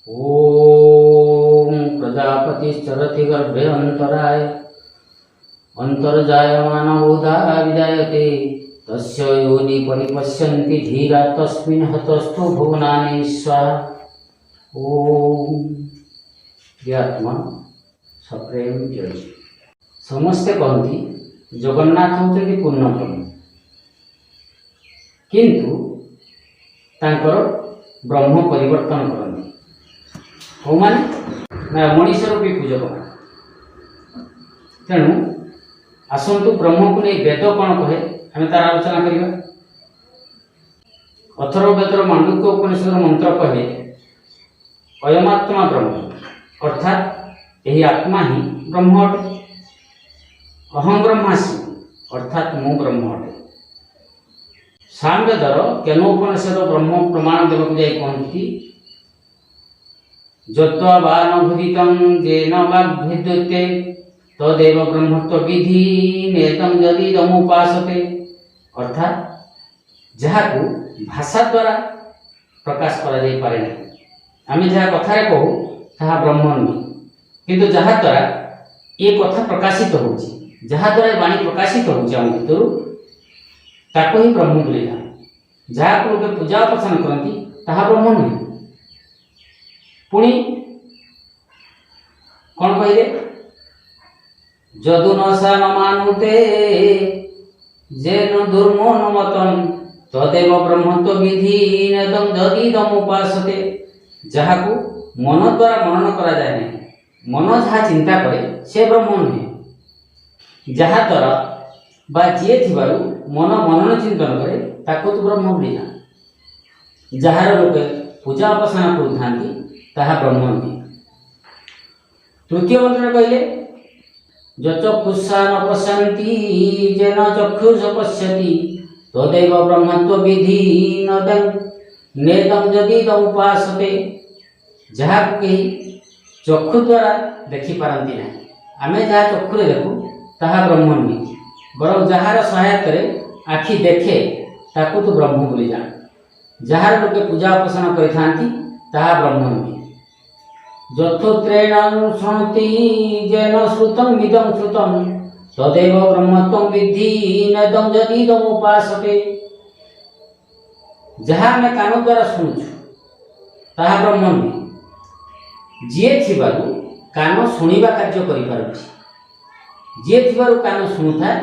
ओम प्रजापतिश्चरति गर्भे अंतराय अंतर्जायमान बहुधा विजायते तस्य योनि परिपश्यन्ति धीरा तस्मिन् हतस्थो भुवनानि स्वाहा। ओम आत्मा सप्रेम जय। समस्ते कहती जगन्नाथ होती पूर्णतम किंतु तांकर ब्रह्म परिवर्तन करती हो माने मनीष रूपी पूजक। तेणु आसतु ब्रह्म को नहीं वेद कौन कहे आम तार आलोचना करवा। अथर्व वेदर मांडुक्य उपनिषद मंत्र कहे अयमात्मा ब्रह्म अर्थात यही आत्मा ही ब्रह्म अटे। अहम ब्रह्मास्मि अर्थात मु ब्रह्म अटे। सामवेदर केनोपनिषद ब्रह्म प्रमाण देवक जाई कहती जत्वा वा न भुदितं येन वाग्भिद्युते तदेव ब्रह्मत्व विधि नेतम यदिदमुपासते। अर्थात जहाँ को भाषा द्वारा प्रकाश करा जाई पारे ना। आम जहाँ कथारे कहू ताहा ब्रह्म नुहे किंतु जहाँ द्वारा ये कथा प्रकाशित होउछि जहाँ द्वारा वाणी प्रकाशित होउछि आम भितर ताको ही ब्रह्म बोले जाए। जहाँ को लोग पूजा उपासना करती ताहा ब्रह्म नुहे। पुणी कौन कहले जदु न सा न मानुते जेन दुर्मो न मतम तदेव ब्रह्मत्व विधि नेदम यदिदम उपासते। जहाँ को मन द्वारा मनन करा जाए नहीं मन जहाँ चिंता करे से ब्रह्म नुहे। जहाँ द्वारा बा जी थिबारु मन मनन चिंतन करे ताको तो ब्रह्म बोली ना। जहाँ लोग पूजा उपासना करुथांती ताहा ब्रह्म नुहे। तृतीय मंत्र कहले यचक्षुषा न पश्यन्ति जेन चक्षुष पश्यति तदेव ब्रह्मत्व विधि नेतम यदिदम उपासते। जहाँ कहीं चक्षु द्वारा देखी पारती ना आम जहाँ चक्षुरे देखू ताहा ब्रह्म नुहे बर जार सहायत आखि देखे ताकू तो ब्रह्म बोली जान। जार लोके पूजा उपासना करिथांती ताहा ब्रह्म नुहे। यथोत्रेण शृणुति जेन श्रुतं इदं श्रुतं तदेव ब्रह्मत्वं विद्धि नेदं यदिदं उपासते। जहाँ मैं कान द्वारा शुणुछु ताहा ब्रह्म नुहे। जी थिबारु कान शुणिबा कार्य करि पारुछि जी थिबारु कान शुणुथाए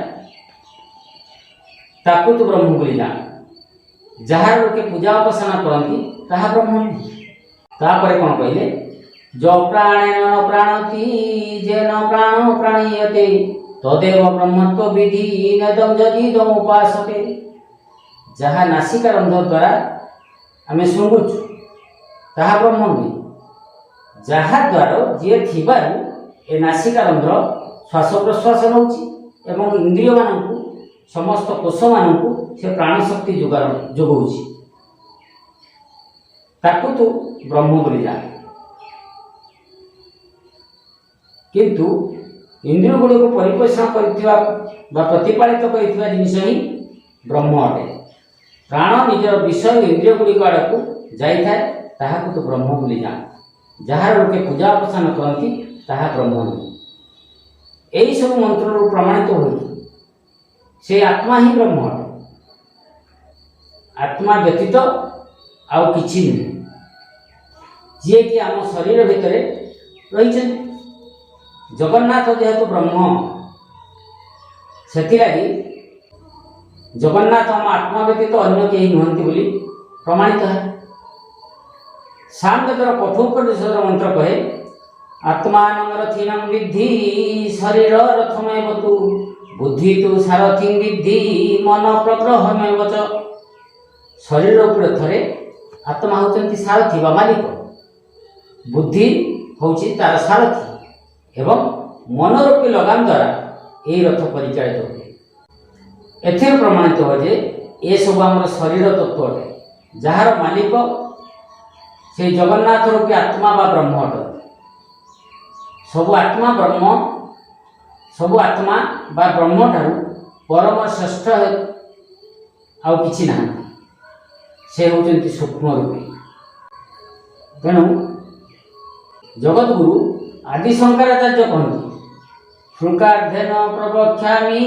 ताकू तो ब्रह्म बोली जान। जहाँ लोके पूजा उपासना करती ताहा ब्रह्म नुहे। तापर कौन कहले जो प्राणेन न प्राणति जेन प्राणो प्राणीयते तदेव ब्रह्मत्व विधि नेदं यदिदं उपासते। जहाँ नासिका रंध्र द्वारा आम शुंगुचु ताहा ब्रह्म नुहे। जहाँ द्वारा जी थिबारु ए नासिका रंध्र श्वास प्रश्वास नउछि एवं इंद्रिय मानकु समस्त कोष मानकु से प्राण शक्ति जोगाउछि ताकू तो ब्रह्म बोली जाए। किंतु इंद्रिय गुड़ को परिपोषण कर प्रतिपालित कर जिनस ही ब्रह्म अटे। प्राण निजर विषय इंद्रिय गुड़िक आड़ को जाए ताहाको तो ब्रह्म बोली जाए। जहाँ लोके पूजा उपासना करती ताहा ब्रह्म नुहे। यही सब मंत्र प्रमाणित हो से आत्मा ही ब्रह्म अटे। आत्मा व्यतीत आउ किछि नुहे जी कि आम शरीर भितर रही। जगन्नाथ जेहेतु ब्रह्म से जगन्नाथ आम आत्मा व्यतीत अन्य कहीं नुहति बोली प्रमाणित है। सामवेदर कठोपनिषद मंत्र कहे आत्मानं रथिनं विद्धि शरीर रथमेव तु बुद्धि तु सारथिं विद्धि मन प्रग्रहमेव च। शरीर उपर रथरे आत्मा होचंती सारथी बा मालिक बुद्धि होची तार सारथी एवं मनोरूपी लगाम द्वारा ये रथ परिचालित होते। एथिर प्रमाणित हो जे ये सब आम शरीर तत्व अटे जार मालिक से जगन्नाथ रूपी आत्मा बा ब्रह्म अटते। सबु आत्मा ब्रह्म सबु आत्मा बा ब्रह्म ठारू परम श्रेष्ठ आउ किछि ना से होचंती सूक्ष्म रूपी। तेणु जगद्गुरु आदि शंकराचार्य कहते शुकार्धेन प्रवक्ष्यामि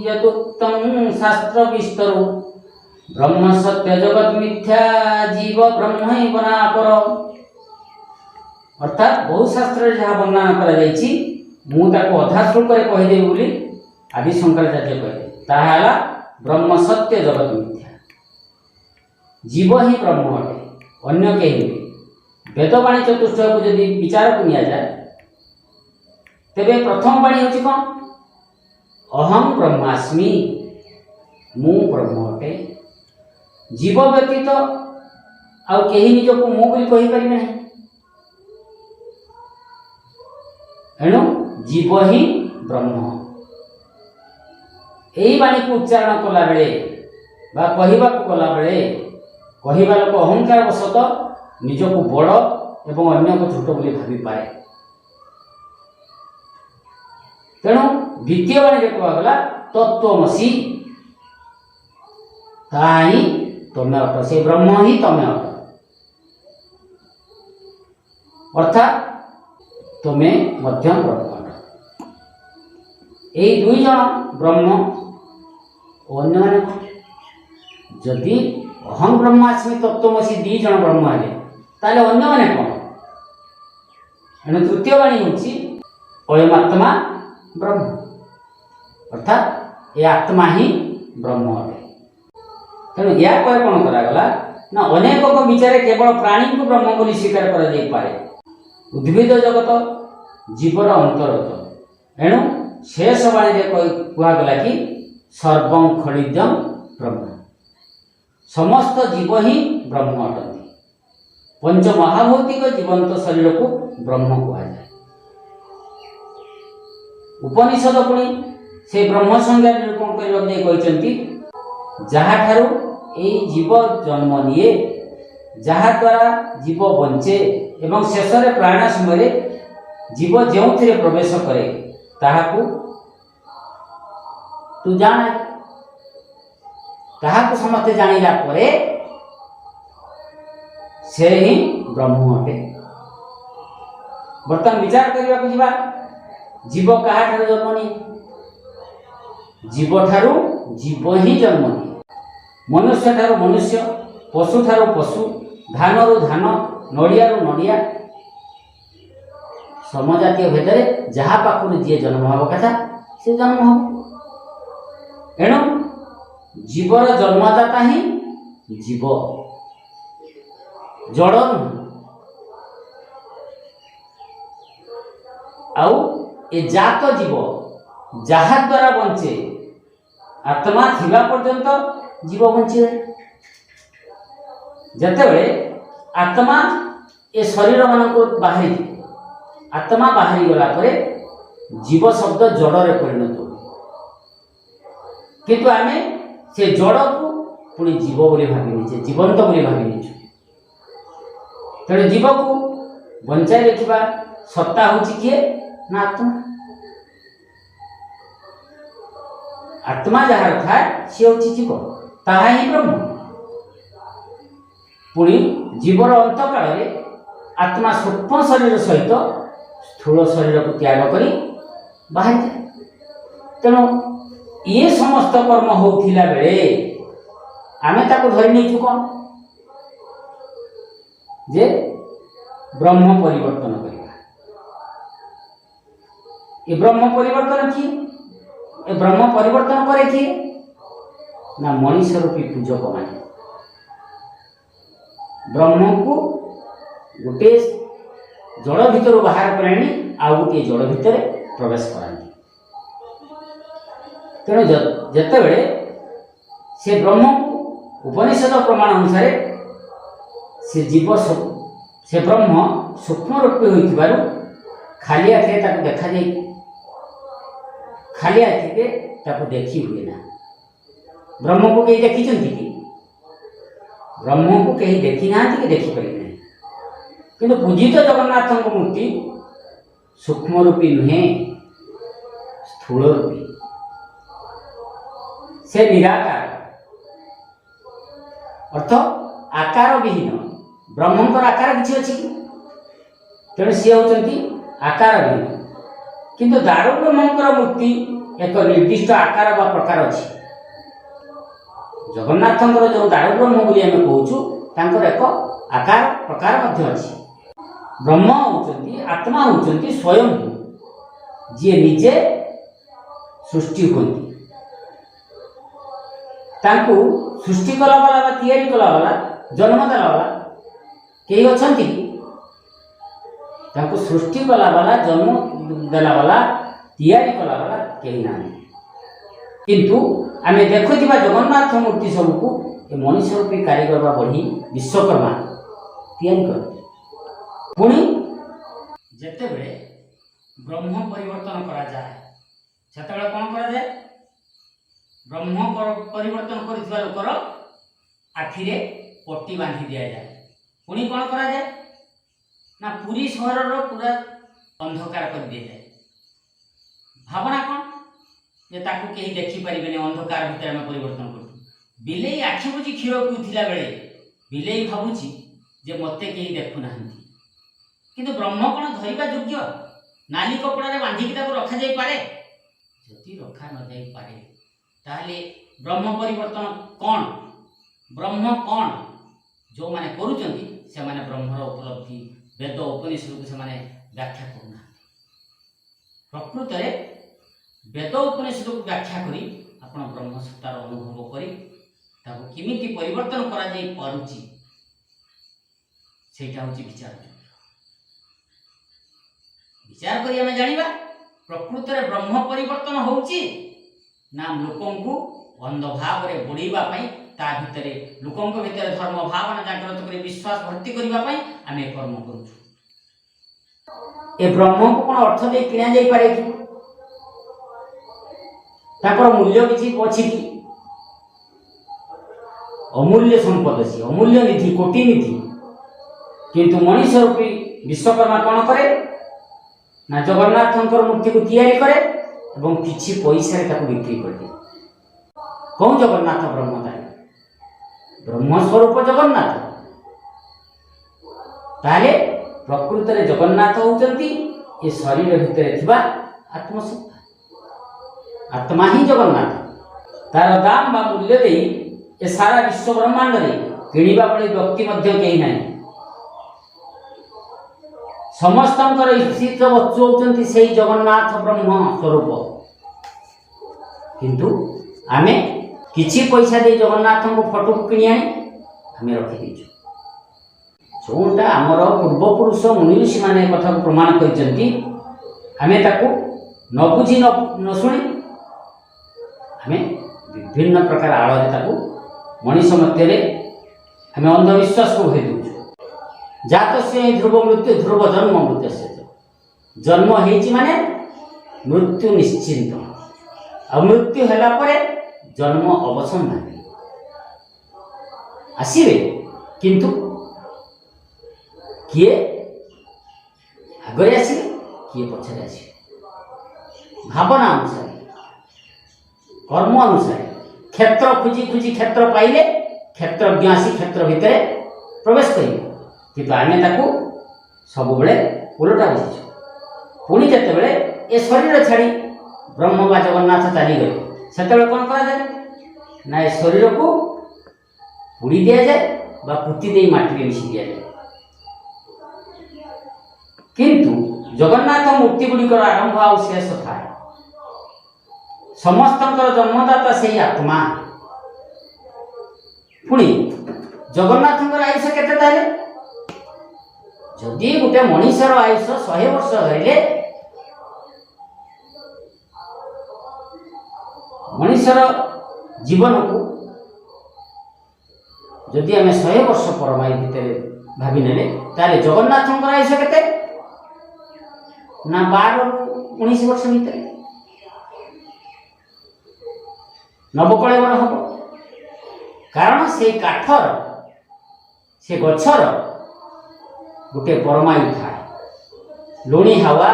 यदुक्तं शास्त्र विस्तरो ब्रह्म सत्य जगत मिथ्या जीव ब्रह्म बनापर। अर्थात बहु शास्त्र जहाँ वर्णना कर अधा श्लोक कहीदेवी बोली आदि शंकराचार्य कहते ताहा ब्रह्म सत्य जगत मिथ्या जीव ही ब्रह्म अटे अन्य कहीं नुहे। वेदवाणी चतुष्टय को जदि विचार को निया जाए तेबे प्रथम वाणी होची कौन अहम ब्रह्मास्मि मु ब्रह्म अटे। जीव व्यतीत आउ केही निज को मु बोली कहि परिबे नहीं। एणु जीव ही ब्रह्म। यही वाणी को उच्चारण कला बेले बा कहवा को गला बेले कहवा लोक अहंकार वशत निज को बड़ एवं अन्य को छोट बोली भावी पाए। तेणु द्वितीय वाणी कहगला तत्वमसि ताही तमें अट से ब्रह्म ही तमें अट अर्थात तमें मध्यम ब्रह्म अट। यही दुई जन ब्रह्म अन्य माने जदि अहम ब्रह्मास्मि तत्वमसि दी जन ब्रह्म है ताले अन्य माने कौन। एणु तृतीय वाणी होची अयमात्मा ब्रह्म अर्थात ये आत्मा ही ब्रह्म अटे। तेणु या कौन करागला ना अनेक विचार केवल प्राणी को ब्रह्म बोली स्वीकार करा जाई पारे उद्भिद जगत जीवर अंतर्गत। एणु शेष वाणी कहगला कि सर्वं खलिदं ब्रह्म समस्त जीव ही ब्रह्म अटंती। पंच महाभौतिक जीवंत शरीर को ब्रह्म कहुए। उपनिषद पुणी से ब्रह्म संज्ञा निरूपण करते जहाँ ठारू ए जीव जन्म निए जहाँ द्वारा जीव बंचे एवं शेष में प्राण समय जीव जो प्रवेश करे ताहाकू तू जान ताहाकू समस्ते जानिला परे से ही ब्रह्म अटे। बर्तमान विचार करने को जीवा जीव कहा ठारू जन्म निए जीव ठारू जीव ही जन्म निए। मनुष्य ठारू मनुष्य पशु ठारू पशु धान रु धान नड़िया रु नड़िया समजातीय भेदरे जहाँ पाखु जी जन्म हवा कथा से जन्म हम। एणु जीवर जन्मदाता ही जीव जड़ आउ ए जात जीव जहाँ द्वारा बंचे आत्मा थिबा पर्यंत जीव बंचे। जेतेबेले आत्मा ए शरीर मान को बाहरी आत्मा बाहरी गला परे जीव शब्द जड़ रे परिणत हो किंतु आमे से जड़ को पुणी जीव बोली भावी नीचे जीवंत बोली भावी नीचे। तेणु जीव को बंचाई रखा सत्ता होची किए ना आत्मा। आत्मा जार था सी हूँ जीव ताहा ही ब्रह्म। पुणी जीवर अंत काल आत्मा सूक्ष्म शरीर सहित स्थूल शरीर को त्याग करी बाहर जाए। तेणु ये समस्त कर्म होता बेले आमे ताको धरी नहीं कौन जे ब्रह्म परिवर्तन करवा। ये ब्रह्म परिवर्तन किए ए ब्रह्म परिवर्तन करे किए ना मनीष रूपी पूजक माने ब्रह्म को गोटे जड़ भितर बाहर कराणी आ गोटे जड़ भितर प्रवेश कराती। तेणु जेतेबेले से ब्रह्म को उपनिषद प्रमाण अनुसार से जीव से ब्रह्म सूक्ष्म रूपी होइथिबारु खाली आखे ताको देखा जाए खाली आखे ताको देखी हुए ना। ब्रह्म को कहीं देखी कि ब्रह्म को कहीं देखी ना कि देखी पारे नहीं। किंतु पूजित जगन्नाथ मूर्ति सूक्ष्म रूपी नुहे स्थूल रूपी से निराकार अर्थ आकार विहीन। ब्रह्मंकर आकार किसी अच्छी कि तेणु सी होती आकार विहीन किंतु दारुब्रह्मंकर मूर्ति एक निर्दिष्ट आकार बा प्रकार अच्छी जगन्नाथंकर जो दारुब्रह्म बोली आम कहूँ एक आकार प्रकार अच्छी ब्रह्म होती आत्मा होती स्वयं जी निजे सृष्टि होती सृष्टि कला वाला तैयारी कला वाला जन्म देला वाला कई अच्छा सृष्टि कला वाला जन्म देला वाला तैयारी कला वाला कहीं ना किंतु आम देखुवा जगन्नाथ मूर्ति सबको ये मनीष रूपी कारीगर बा बढ़ी विश्वकर्मा तैयारी कर पुणी जेते बेले ब्रह्म परिवर्तन करा जाए सेतेबेले कौन करा जाए ब्रह्म परिवर्तन करिथिबा लोकर आखिरे पट्टी बांधी दिया जाए पुणी कौन करा जाए ना पुरी सहर पूरा अंधकार कर दिया जाए भावना कौन जे ताकू कहीं देखी पारे अंधकार भितर आम परिवर्तन कर बिलेई आखि बुझी क्षीर पीउथिला बेले बिलेई भावुची जे मते कहीं देखु नाहंती किंतु ब्रह्म कौन धरिबा योग्य नाली कपड़ा बांधिकी रखा जाई पारे जदि रखा न जाई पारे ताहले ब्रह्म परिवर्तन कौन ब्रह्म कौन जो माने करूचंती से माने ब्रह्मर उपलब्धि वेद उपनिषद को से माने व्याख्या करना प्रकृत रे वेद उपनिषद को व्याख्या करी आपण ब्रह्म सत्तार अनुभव करी ताको किमिति परिवर्तन करा जाई पारुची सेटा होची विचार विचार करी हमें जानिबा प्रकृत रे ब्रह्म परिवर्तन होउची नाम लोकं को अंध भाव रे बुड़ीबा पई ता भितरे लोकं को भितरे धर्म भावना जागृत करी विश्वास भर्ती करिबा पई आमे कर्म करूछु ए ब्रह्म को कोन अर्थ दे किना जाई पारे कि ताकर मूल्य किछि अछि कि अमूल्य संपद अछि अमूल्य निधि कोटि निधि किंतु मनीष रूपी विश्वकर्मा कोन करे ना जगन्नाथंकर मूर्ति को तैयारी करे एवं किछि पैसा रे ताको बिक्री कर दे कौन जगन्नाथ ब्रह्म ब्रह्म स्वरूप जगन्नाथ ताले प्रकृत रे जगन्नाथ होउचंती ए शरीर भितर थिबा आत्मसत्ता आत्मा ही जगन्नाथ तार दाम बा मूल्य दे ए सारा विश्व ब्रह्मांड रे किणीबा बळे व्यक्ति मध्य केही नाही समस्तंकर इच्छित वस्तु होउचंती सेही जगन्नाथ ब्रह्म स्वरूप किंतु आमे किछि पैसा दे जगन्नाथ को फोटो किणी आनी आमे रखि देछु जोटा आमर पूर्वपुरुष मुनि ऋषि माने कथा को प्रमाण करिसेंती आमे ताकू न बुझी न शुणी आमे विभिन्न प्रकार आଳରେ ताकू मनीष मध्य आमे अंधविश्वास को भय देछु जातस्य ध्रुव मृत्यु ध्रुव जन्म मृत्युस्य जन्म हेछि माने मृत्यु निश्चिंत आ मृत्यु होला परे जन्म अवसान नहीं आसवे किंतु किए आगे आसवे किए पछरे आसवे भावना अनुसार कर्म अनुसार क्षेत्र खोजी खोजी क्षेत्र पाइले क्षेत्रज्ञ आसी क्षेत्र भितर प्रवेश करेंगे किंतु आमे ताकू सब बेले उलटा बुझीछु पुणी जेतेबेले ए शरीर छाड़ी ब्रह्म बा जगन्नाथ चली गए सेतेबेले कौन करा जाए ना ए शरीर को पुड़ी दिया जाए बा पुति दे माटी में मिसी दिया जाए किंतु जगन्नाथ मूर्ति गुड़िकर आरंभ आ शेष था समस्तंकर जन्मदाता से आत्मा पुणी जगन्नाथंकर आयुष केते ताले जदि गोटे मनीषर आयुष 100 वर्ष धरिले मनीषर जीवन को जदि आम 100 वर्ष परमायु भितर भावी नेले ताले जगन्नाथंकर आयुष केते ना 12-19 वर्ष भितर नवकलेवर हम कारण से काठर से गछर गोटे परमायु थाए लुणी हावा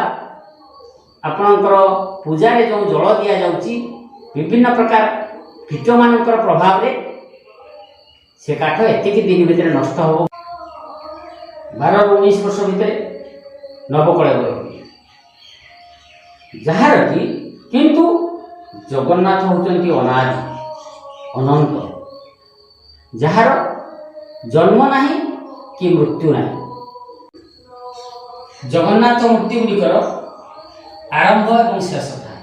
आपणकर पूजा रे जो जल दिया जाउची विभिन्न प्रकार कीट मानकर प्रभाव रे से काठ एतिक दिन भितर नष्ट हो 12-19 वर्ष भितर ନବକଳେବର ଯାହାର କି କିନ୍ତୁ ଜଗନ୍ନାଥ ହେଉଛନ୍ତି ଅନାଦି ଅନନ୍ତ, ଯାହାର ଜନ୍ମ ନାହିଁ କି ମୃତ୍ୟୁ ନାହିଁ। ଜଗନ୍ନାଥ ମୂର୍ତ୍ତି ଗୁଡ଼ିକର ଆରମ୍ଭ ଏବଂ ଶେଷ ଥାଏ।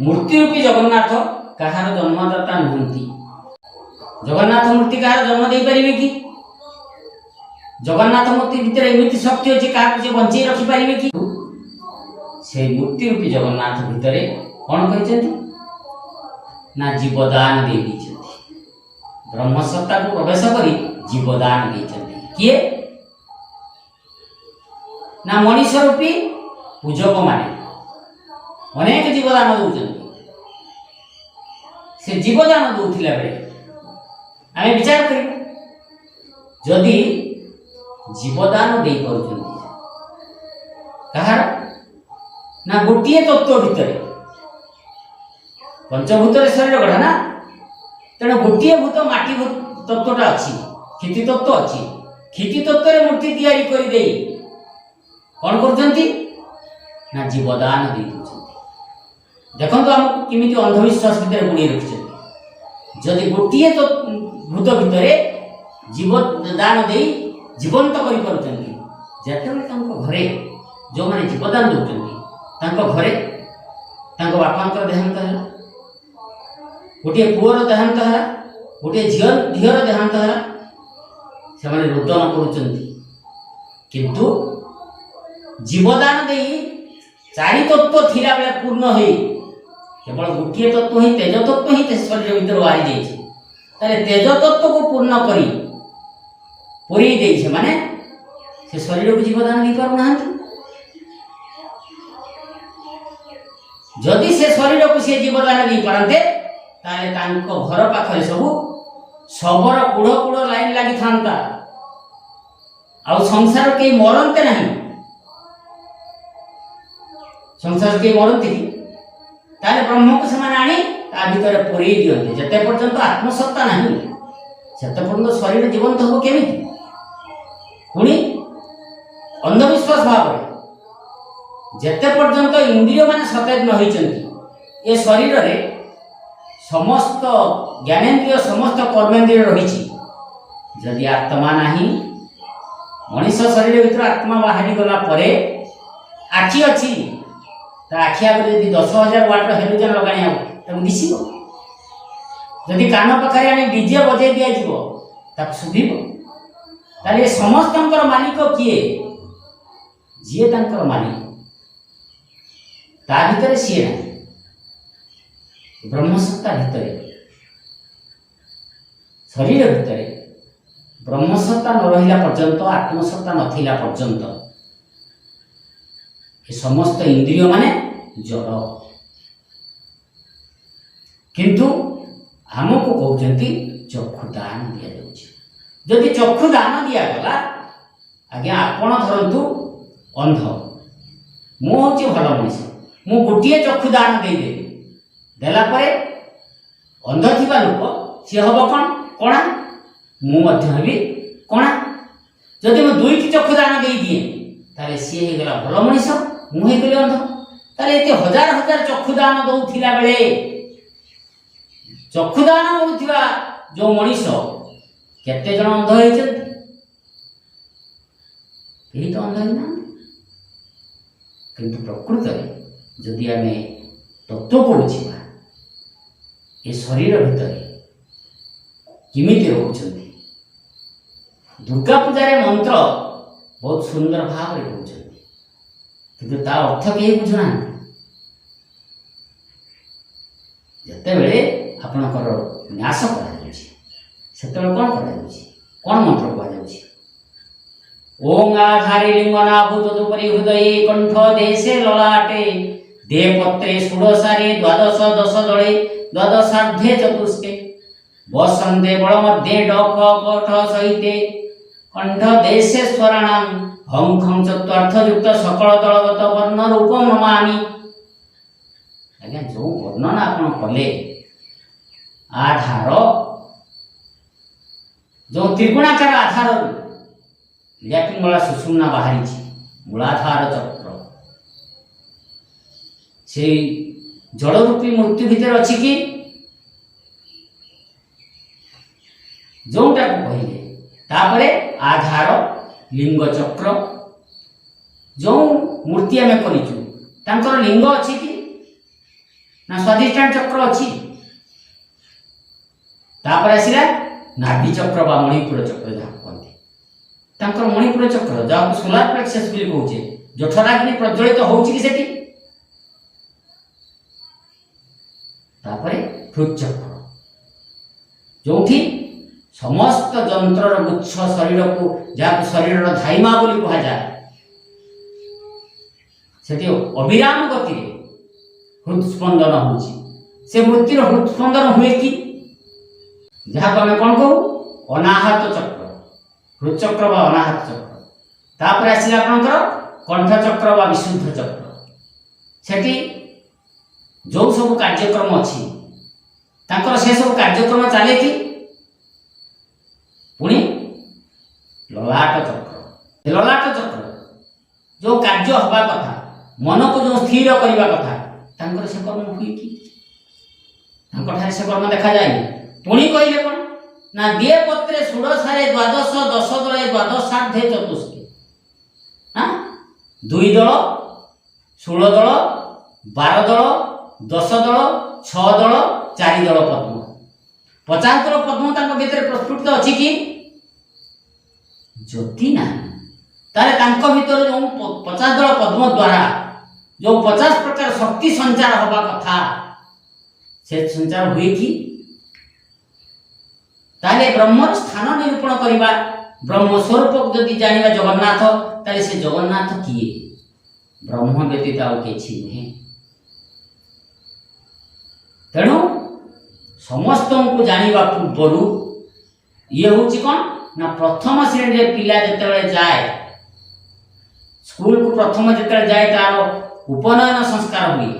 ମୂର୍ତ୍ତି ରୂପୀ ଜଗନ୍ନାଥ କାହାର ଜନ୍ମଦାତା ନୁହନ୍ତି। ଜଗନ୍ନାଥ ମୂର୍ତ୍ତି କାହାର ଜନ୍ମ ଦେଇପାରିବେ କି? ଜଗନ୍ନାଥ ମୂର୍ତ୍ତି ଭିତରେ ଏମିତି ଶକ୍ତି ଅଛି କାହାକୁ ସେ ବଞ୍ଚେଇ ରଖିପାରିବେ କି? সেই ମୂର୍ତ୍ତି ରୂପୀ ଜଗନ୍ନାଥ ଭିତରେ କ'ଣ କହିଛନ୍ତି ନା ଜୀବଦାନ ଦେଇ ଦେଇଛନ୍ତି। ବ୍ରହ୍ମସତ୍ତାକୁ ପ୍ରବେଶ କରି ଜୀବଦାନ ଦେଇଛନ୍ତି। କିଏ ନା ମଣିଷ ରୂପୀ ପୂଜକ ମାନେ ଅନେକ ଜୀବଦାନ ଦେଉଛନ୍ତି। ସେ ଜୀବଦାନ ଦେଉଥିଲା ବେଳେ ଆମେ ବିଚାର କରିବା, ଯଦି ଜୀବଦାନ ଦେଇପାରୁଛନ୍ତି କାହାର ନା ଗୋଟିଏ ତତ୍ତ୍ୱ ଭିତରେ, ପଞ୍ଚଭୂତରେ ଶରୀର ଗଢ଼ା ନା, ତେଣୁ ଗୋଟିଏ ଭୂତ ମାଟି ତତ୍ତ୍ୱଟା ଅଛି, କ୍ଷିତି ତତ୍ତ୍ୱ ଅଛି। କ୍ଷିତି ତତ୍ତ୍ୱରେ ମୂର୍ତ୍ତି ତିଆରି କରିଦେଇ କ'ଣ କରୁଛନ୍ତି ନା ଜୀବଦାନ ଦେଇ ଦେଉଛନ୍ତି। ଦେଖନ୍ତୁ ଆମକୁ କେମିତି ଅନ୍ଧବିଶ୍ୱାସ ଭିତରେ ବୁଣେଇ ରଖିଛନ୍ତି। ଯଦି ଗୋଟିଏ ଭୂତ ଭିତରେ ଜୀବଦାନ ଦେଇ ଜୀବନ୍ତ କରିପାରୁଛନ୍ତି, ଯେତେବେଳେ ତାଙ୍କ ଘରେ ଯେଉଁମାନେ ଜୀବଦାନ ଦେଉଛନ୍ତି ତାଙ୍କ ଘରେ ତାଙ୍କ ବାପାଙ୍କର ଦେହାନ୍ତ ହେଲା, ଗୋଟିଏ ପୁଅର ଦେହାନ୍ତ ହେଲା, ଗୋଟିଏ ଝିଅର ଦେହାନ୍ତ ହେଲା, ସେମାନେ ରୋଦନ କରୁଛନ୍ତି। କିନ୍ତୁ ଜୀବଦାନ ଦେଇ ଚାରି ତତ୍ତ୍ୱ ଥିଲାବେଳେ ପୂର୍ଣ୍ଣ ହୋଇ କେବଳ ଗୋଟିଏ ତତ୍ତ୍ୱ ହିଁ ତେଜ ତତ୍ତ୍ୱ ହିଁ ଶରୀର ଭିତରୁ ବାହାରି ଯାଇଛି। ତାହେଲେ ତେଜ ତତ୍ତ୍ୱକୁ ପୂର୍ଣ୍ଣ କରି ପୁରେଇ ଦେଇ ସେମାନେ ସେ ଶରୀରକୁ ଜୀବଦାନ ଦେଇପାରୁନାହାନ୍ତି। ଯଦି ସେ ଶରୀରକୁ ସେ ଜୀବଦାନ ଦେଇପାରନ୍ତେ ତାହେଲେ ତାଙ୍କ ଘର ପାଖରେ ସବୁ ଶବର କୁଢ଼ କୁଢ଼ ଲାଇନ୍ ଲାଗିଥାନ୍ତା, ଆଉ ସଂସାର କେହି ମରନ୍ତେ ନାହିଁ। ସଂସାର କେହି ମରନ୍ତି କି? ତାହେଲେ ବ୍ରହ୍ମକୁ ସେମାନେ ଆଣି ତା ଭିତରେ ପୁରେଇ ଦିଅନ୍ତି। ଯେତେ ପର୍ଯ୍ୟନ୍ତ ଆତ୍ମସତ୍ତା ନାହିଁ ସେତେ ପର୍ଯ୍ୟନ୍ତ ଶରୀର ଜୀବନ୍ତ ହେବ କେମିତି? ପୁଣି ଅନ୍ଧବିଶ୍ୱାସ ଭାବରେ ଯେତେ ପର୍ଯ୍ୟନ୍ତ ଇନ୍ଦ୍ରିୟ ମାନେ ସତେଜ ନ ହୋଇଛନ୍ତି, ଏ ଶରୀରରେ ସମସ୍ତ ଜ୍ଞାନେନ୍ଦ୍ରିୟ ସମସ୍ତ କର୍ମେନ୍ଦ୍ରିୟ ରହିଛି। ଯଦି ଆତ୍ମା ନାହିଁ, ମଣିଷ ଶରୀର ଭିତରୁ ଆତ୍ମା ବାହାରି ଗଲା ପରେ ଆଖି ଅଛି, ତା ଆଖି ଆଗରେ ଯଦି 10,000 ୱାଟ୍ର ହେଲୋଜେନ୍ ଲଗାଣି ହେବ ତାକୁ ଦିଶିବ। ଯଦି କାନ ପାଖରେ ଆଣି ଡିଜେ ବଜେଇ ଦିଆଯିବ ତାକୁ ଶୁଭିବ। ତାହେଲେ ଏ ସମସ୍ତଙ୍କର ମାଲିକ କିଏ? ଯିଏ ତାଙ୍କର ମାଲିକ, ତା ଭିତରେ ସିଏ ନାହିଁ। ବ୍ରହ୍ମସତ୍ତା ଭିତରେ, ଶରୀର ଭିତରେ ବ୍ରହ୍ମସତ୍ତା ନ ରହିଲା ପର୍ଯ୍ୟନ୍ତ, ଆତ୍ମସତ୍ତା ନଥିଲା ପର୍ଯ୍ୟନ୍ତ ଏ ସମସ୍ତ ଇନ୍ଦ୍ରିୟ ମାନେ ଜଡ଼। କିନ୍ତୁ ଆମକୁ କହୁଛନ୍ତି ଚକ୍ଷୁ ଦାନ ଦିଆଯାଉଛି। ଯଦି ଚକ୍ଷୁ ଦାନ ଦିଆଗଲା, ଆଜ୍ଞା ଆପଣ ଧରନ୍ତୁ ଅନ୍ଧ, ମୁଁ ହେଉଛି ଭଲ ମଣିଷ, ମୁଁ ଗୋଟିଏ ଚକ୍ଷୁ ଦାନ ଦେଇଦେବି, ଦେଲା ପରେ ଅନ୍ଧ ଥିବା ଲୋକ ସିଏ ହେବ କ'ଣ? କଣା। ମୁଁ ମଧ୍ୟ ହେବି କଣା। ଯଦି ମୁଁ ଦୁଇଟି ଚକ୍ଷୁ ଦାନ ଦେଇଦିଏ ତାହେଲେ ସିଏ ହେଇଗଲା ଭଲ ମଣିଷ, ମୁଁ ହେଇଗଲି ଅନ୍ଧ। ତାହେଲେ ଏତେ ହଜାର ହଜାର ଚକ୍ଷୁ ଦାନ ଦଉଥିଲା ବେଳେ ଚକ୍ଷୁ ଦାନ କରୁଥିବା ଯେଉଁ ମଣିଷ କେତେ ଜଣ ଅନ୍ଧ ହେଇଛନ୍ତି? କେହି ତ ଅନ୍ଧ ହେଇନାହାନ୍ତି। କିନ୍ତୁ ପ୍ରକୃତରେ ଯଦି ଆମେ ତତ୍ତ୍ୱକୁ ବୁଝିବା, ଏ ଶରୀର ଭିତରେ କେମିତି ରହୁଛନ୍ତି। ଦୁର୍ଗା ପୂଜାରେ ମନ୍ତ୍ର ବହୁତ ସୁନ୍ଦର ଭାବରେ କହୁଛନ୍ତି, କିନ୍ତୁ ତା ଅର୍ଥ କେହି ବୁଝୁନାହାନ୍ତି। ଯେତେବେଳେ ଆପଣଙ୍କର ନ୍ୟାସ କରାଯାଉଛି ସେତେବେଳେ କ'ଣ କରାଯାଉଛି? କ'ଣ ମନ୍ତ୍ର କୁହାଯାଉଛି? ଓଂ ଆଧାରେ ଲିଙ୍ଗନାଭୂତ ଦୁପରି ହୃଦୟେ କଣ୍ଠ ଦେଶେ ଲଲାଟେ ଦେ ପତ୍ରେ ଷୋଡ଼ଶାରେ ଦ୍ୱାଦଶ ଦଶ ଦଳେ ଦ୍ୱାଦଶାର୍ଦ୍ଧେ ଚତୁଷ୍କେ ବସନ୍ତେ ବଳ ମଧ୍ୟ ଡଫ କଠ ସହିତେ କଣ୍ଠ ଦେଶେ ସ୍ୱରାଣାଂ ହଂ ଖଂ ଚତ୍ୱାର୍ଥ ଯୁକ୍ତ ସକଳ ଦଳଗତ ବର୍ଣ୍ଣ ରୂପ ନମାମି। ଆଜ୍ଞା, ଯେଉଁ ବର୍ଣ୍ଣନା ଆପଣ କଲେ, ଆଧାର ଯେଉଁ ତ୍ରିଗୁଣାକାର ଆଧାରରୁ ଲ୍ୟାଟ୍ରିନ୍ ମଳା ସୁଷୁମ୍ନା ବାହାରିଛି, मूलाधार चक्र से जल रूपी मूर्ति भितर अच्छी कि जोटा को कहले तापरे आधार लिंग चक्र जो मूर्ति आम कर लिंग अच्छी कि ना स्वाधिष्ठान चक्र अच्छी तापर आसला नाभि चक्र बा मणिपुर चक्र जहाँ कहते मणिपुर चक्र जहाँ सोलार प्लेक्सस बोली कहे जठराग्नि प्रज्वलित होउछि सेठी तापरे हृद चक्र जोठी समस्त जंत्रर गुच्छ शरीर को जहाँ शरीर धाइमा बोली कहा जाए सेठी अविराम गति हृदस्पंदन होउछि से मूर्तिर हृदस्पंदन हुए कि जहाँ को आम कौन कहू अनाहत चक्र हृद चक्र बा अनाहत चक्र तापर आसिला आपनकर कंठ चक्र बा विशुद्ध चक्र सेठी जो सब कार्यक्रम अच्छी तांकर से सब कार्यक्रम चले कि पुणी ललाट चक्र जो कार्य हवा कथा मन को जो स्थिर करने कथा तांकर से कर्म हुए कि से कर्म देखा जाए पुणी कहले कौन ना दिए पत्रे षोडशारे द्वादश दश दले द्वादशार्धे चतुष्के हाँ 2 दल 16 दल 12 दल 10 दल 6 दल 4 दल पद्म 50 दल पद्म तांको भितर प्रस्फुटित अच्छी कि ज्योति ना तारे तांको भितर जो 50 दल पद्म द्वारा जो 50 प्रकार शक्ति संचार हवा कथा से संचार हुए कि ताले ब्रह्म स्थान निरूपण करवा ब्रह्म स्वरूप जदि जानिबा जगन्नाथ ताले से जगन्नाथ किए ब्रह्म व्यतीत आउ किछि नहीं तेणु समस्त को जानिबा पूर्व ये होछि कोन ना प्रथम श्रेणी रे पिला जतबे जाए स्कूल को प्रथम जतबे जाए तार उपनयन संस्कार हुए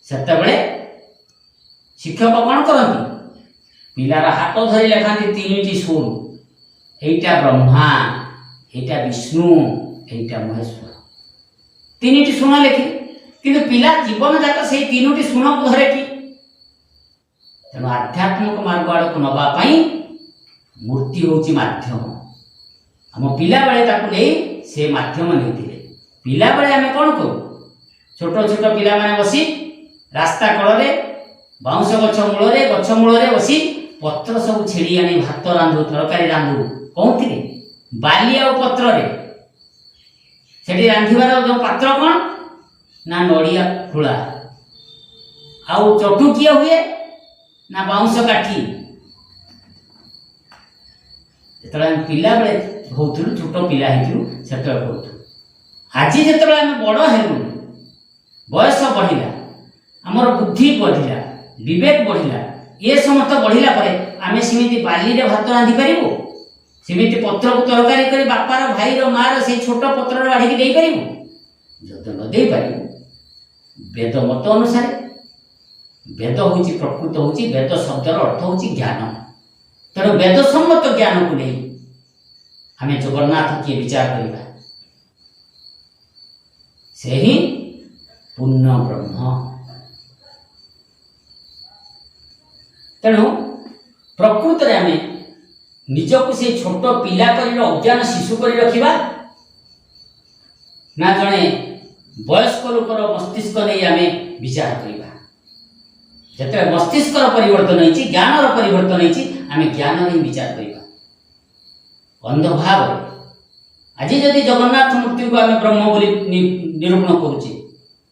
सेतबे शिक्षक कौन करती पिलार हाथ धरी लेखाती 3टी सुर एटा ब्रह्मा एटा विष्णु एटा महेश्वर 3टी सुन लेखि किंतु पिला जीवन जाक से 3टी सुन को धरे कि तेणु आध्यात्मिक मार्ग आड़ को नवा मूर्ति होची माध्यम आम पिला बेले ताकू नहीं से माध्यम नहीं पिला बेले आम कौन करूँ छोट छोट पिला माने बसी रास्ता कड़े बाउंश गछ मूल बसी पत्र सब छेड़ी आनी भात रांधु तरकारी रांधु कौन बाली आ पत्र से रांधार जो पात्र कौन ना नड़िया खुला आउ चटु किए हुए ना बाउंश काठी जो पिला बेले होलु छोट पिला हो आज जो आम बड़ हेलु बयस बढ़िला आमर बुद्धि बढ़िला विवेक बढ़िला ये समस्त बढ़िला परे आमे सिमिति बाली रे भात रांधि परिबो सिमिति पत्र को तरकारी करी बापार भाईर मार से छोट पत्र बाढ़ी की देई परिबो जद न देई परिबो वेद मत अनुसार वेद होची प्रकृत होची वेद शब्दर अर्थ होची ज्ञान तेणु वेद सम्मत ज्ञान को नहीं आमे जगन्नाथ के विचार करिबा से ही पूर्ण ब्रह्म तेणु प्रकृत रे आमे निजको से छोट पिला कर अज्ञान शिशु कर रखिबा ना जने वयस्क लोकर मस्तिष्क नहीं आमे विचार करिबा जते मस्तिष्क परिवर्तन होइछि ज्ञान परिवर्तन होइछि आमे ज्ञान नहीं विचार करिबा अंध भाव आज जदि जगन्नाथ मूर्ति को आमे ब्रह्म बोली निरूपण करूछि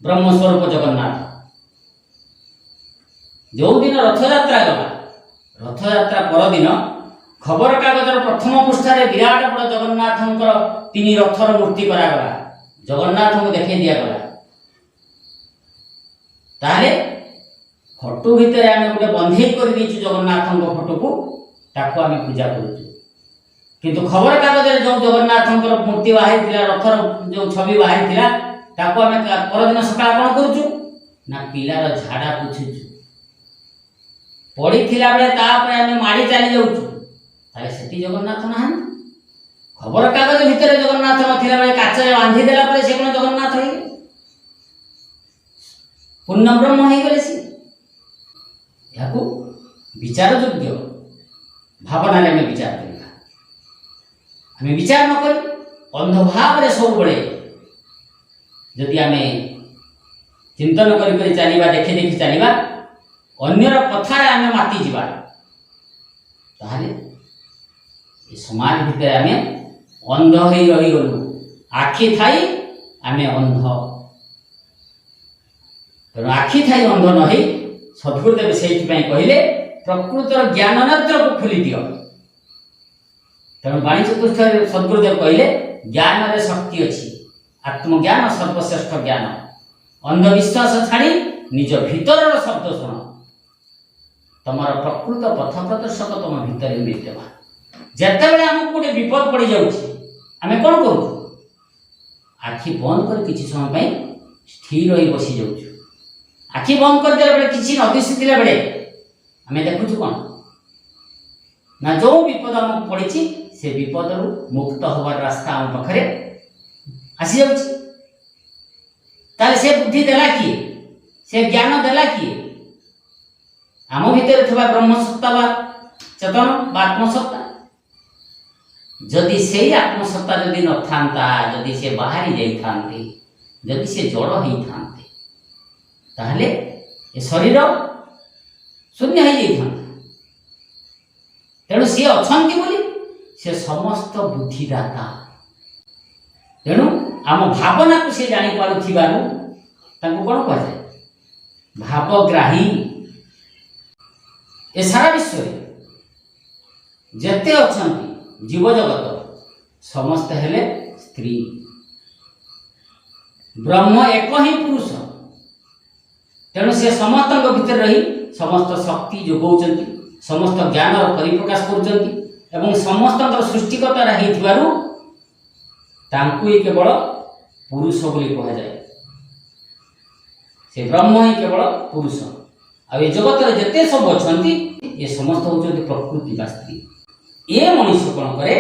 ब्रह्म स्वरूप जगन्नाथ जो दिन रथ यात्रा गला रथ यात्रा पर दिन खबर कागजर प्रथम पृष्ठारे विराट बड़ जगन्नाथंकर 3 रथर मूर्ति करागला जगन्नाथ को देखे दिया गला ताले फोटो भितर आमे गोटे बंधे कर दी जगन्नाथ फोटो को ताको आमे पूजा करूछु किंतु खबर कागजरे जो जगन्नाथंकर मूर्ति बाहर थिला रथर जो छवि बाहर थिला ताको आमे पर दिन सकाळ कोन करूछु ना पिलार झाड़ा पुछुछु पड़ी थिला बेले तापरे आमे माड़ी चली जाउछु ताले सेति जगन्नाथ ना खबर कागज भितर जगन्नाथ नथिला बेले काचरे बांधी देला परे से कोन जगन्नाथ हे पूर्ण ब्रह्म हे गले से याकू विचार योग्य भावना रे में विचार करबा हमें विचार न कर अंध भाव रे सब बळे यदि हमें चिंतन करी करी चलीबा देखि देखि चलीबा अन्यर कथा रे हमें माती जीवा ताहले ए समाज भितर हमें अंध होई रही गलु आखि थाई आमे अंध तेणु आखि थाई अंध न होई सद्गुरुदेव से कहले प्रकृतर ज्ञान नेत्र को खोली दियो तेणु वाणी चतुर्थ सद्गुरुदेव कहले ज्ञान रे शक्ति अछि आत्मज्ञान सर्वश्रेष्ठ ज्ञान अंधविश्वास छाड़ी निज भीतर शब्द सुन तमर प्रकृत पथ प्रदर्शक तुम भीतर विद्यमान जेते बेले हमको गोटे विपद पड़ जाउछि आमे कोन करू आखि बंद कर किछि समय पई स्थिर होई बसी जाउछु आखि बंद कर देला बेले किछि न दिसितिला बेले आमे देखुछु कोन ना जो विपद हम पड़िछि से विपद रु मुक्त होवार रास्ता हम पखरे आसी जाउछि ताले से बुद्धि देला किए से ज्ञान देला किए आम भीतर थबा ब्रह्म सत्ता बा चेतन बा आत्म सत्ता जदि से आत्मसत्ता जदि न थांता जदि से बाहरी जाई थांते जदि से जड़ ही थांते ताहले ए शरीर शून्य हो जाई थांता तेणु सी अछंती बोली से समस्त बुद्धिदाता तेणु आम भावना को से जानी पारुथिबारु तांको कोन कह जाय भावग्राही ए सारा विश्व जेते अछंती जीव जगत समस्त हेले स्त्री ब्रह्म एक ही पुरुष तेणु से समस्त भीतर रही समस्त शक्ति जोगौचंती समस्त ज्ञान परिप्रकाश करुचंती एवं समस्त सृष्टिकर्ता रही तांकु ही केवल पुरुष बोली कहा जाए से ब्रह्म ही केवल पुरुष आ जगत जिते सब अच्छा ये समस्त होचंती प्रकृति बा स्त्री ये मनुष्य कौन करे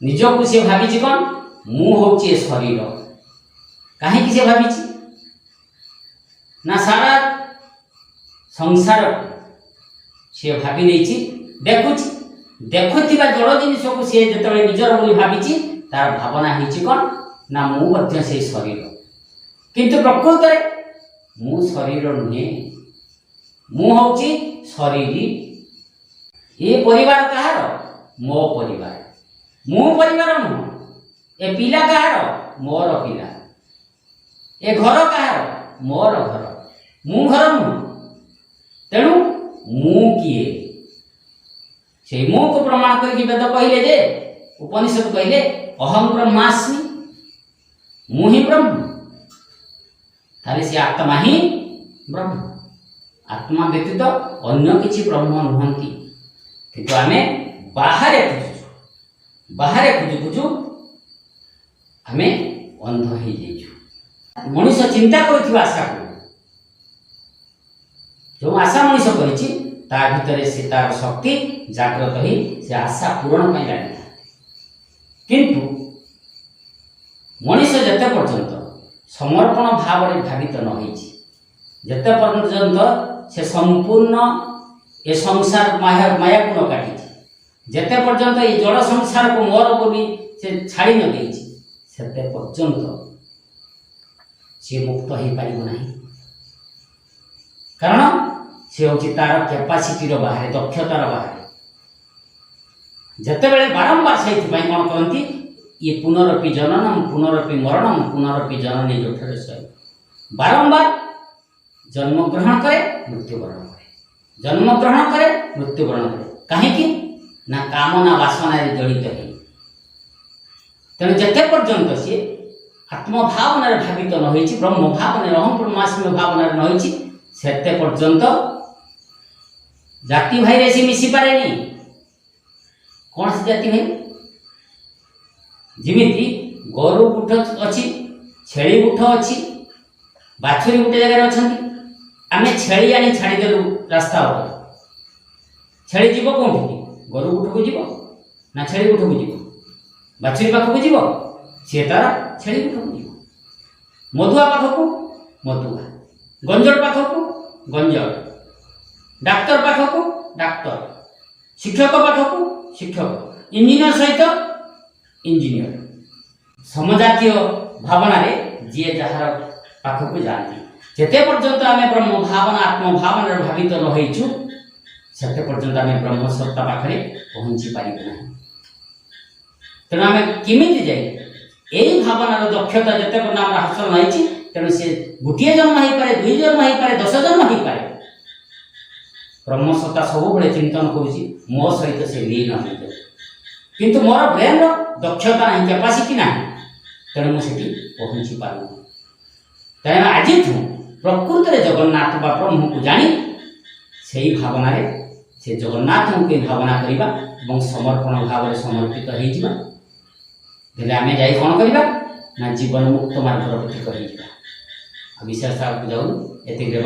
निजको से भावी कौन मु हूँ शरीर कहीं से भावी ना सारा संसार सी भावी नहीं देखुची देखुवा जड़ जिनिस को सी जो निजर बोली भावी तार भावना होती कौन ना मु से शरीर किंतु प्रकृत में मु शरीर नुहे मु हूँ शरीर ये परिवार कहार मो परिवार मो परिवार नुह ए पिला कहार मोर पिला ए घर कहार मोर घर मु घर नुह तेणु मु किए से मु को प्रमाण करके वेद कहले जे उपनिषद कहले अहम ब्रह्मास्मि मु ही ब्रह्म ताले से आत्मा ही ब्रह्म आत्मा व्यतीत अन्य किछि ब्रह्म नुहंती किंतु आमे बाहर खोजु खोजु आमे अंध हो जाइछु मनुष्य चिंता करथिबा आशा को जो आशा मनुष्य करिछि ता भितरे से तार शक्ति जागृत ही से आशा पूर्ण पई लागि किंतु मनुष्य जते पर्यंत समर्पण भाव रे भावित न होइछि जते पर्यंत से संपूर्ण ये संसार माया को न काटी जेते पर्यंत ये जड़ संसार को मोर बोली से छाड़ी न देछि सेते पर्यंत से मुक्त हो पारिबो नाही कारण से होछि तार कैपेसिटी रो बाहर दक्षतार बाहर जते बेले बारंबार से पई कोन करंती ये पुनरपि जननम पुनरपि मरणम पुनरपि जननी जोठरे सय बारंबार जन्म ग्रहण करे मृत्यु वरण करे जन्म ग्रहण करे मृत्युवरण करे कहीं ना कामना वासना जड़ित है तेणु जिते पर्यंत सी आत्मभावना भावित न होइछि ब्रह्म भावना अहम ब्रह्मास्मि भावना न होइछि सेते पर्यंत जाति भाई रे सी मिसी पारेनी कौन सी जाति भाई जिमिति गोरु गुठ अछि छेली गुठ अछि बाछुरी गुटे जगह अछंती आमे छेली आनी छाड़ी देलु रास्ता ऊपर छेली जीव कौन गोरु गुठ को जीव ना छेली गुठ को जीव ବାଛୁରୀ ପାଖକୁ ଯିବ, ସିଏ ତାର ଛେଳି ପାଖକୁ ଯିବ। ମଧୁଆ ପାଖକୁ ମଧୁଆ, ଗଞ୍ଜଡ଼ ପାଖକୁ ଗଞ୍ଜଡ଼, ଡାକ୍ତର ପାଖକୁ ଡାକ୍ତର, ଶିକ୍ଷକ ପାଖକୁ ଶିକ୍ଷକ, ଇଞ୍ଜିନିୟର ସହିତ ଇଞ୍ଜିନିୟର। ସମଜାତୀୟ ଭାବନାରେ ଯିଏ ଯାହାର ପାଖକୁ ଯାଆନ୍ତି। ଯେତେ ପର୍ଯ୍ୟନ୍ତ ଆମେ ବ୍ରହ୍ମ ଭାବନା ଆତ୍ମଭାବନାରେ ଭାବିତ ରହିଛୁ ସେତେ ପର୍ଯ୍ୟନ୍ତ ଆମେ ବ୍ରହ୍ମ ସତ୍ତା ପାଖରେ ପହଞ୍ଚି ପାରିବୁ ନାହିଁ। ତେଣୁ ଆମେ କେମିତି ଯାଇ ଏହି ଭାବନାର ଦକ୍ଷତା ଯେତେ ପର୍ଯ୍ୟନ୍ତ ଆମର ହାସଲ ରହିଛି, ତେଣୁ ସେ ଗୋଟିଏ ଜନ୍ମ ହେଇପାରେ, 2 ଜନ୍ମ ହେଇପାରେ, 10 ଜନ୍ମ ହେଇପାରେ, ବ୍ରହ୍ମ ସତ୍ତା ସବୁବେଳେ ଚିନ୍ତନ କରୁଛି ମୋ ସହିତ ସେ ଲୀନ ହେଇଯାଉ। କିନ୍ତୁ ମୋର ବ୍ରେନ୍ର ଦକ୍ଷତା ନାହିଁ, କ୍ୟାପାସିଟି ନାହିଁ, ତେଣୁ ମୁଁ ସେଠି ପହଞ୍ଚି ପାରୁନି। ତେଣୁ ଆଜିଠୁ ପ୍ରକୃତରେ ଜଗନ୍ନାଥ ବା ବ୍ରହ୍ମକୁ ଜାଣି ସେହି ଭାବନାରେ ସେ ଜଗନ୍ନାଥଙ୍କୁ ଭାବନା କରିବା ଏବଂ ସମର୍ପଣ ଭାବରେ ସମର୍ପିତ ହେଇଯିବା। ହେଲେ ଆମେ ଯାଇ କ'ଣ କରିବା ନା ଜୀବନ ମୁକ୍ତ ମାର୍ଗର ଗତି କରିଯିବା। ଆଉ ବିଶେଷ ଆଗକୁ ଯାଉନୁ, ଏତିକିରେ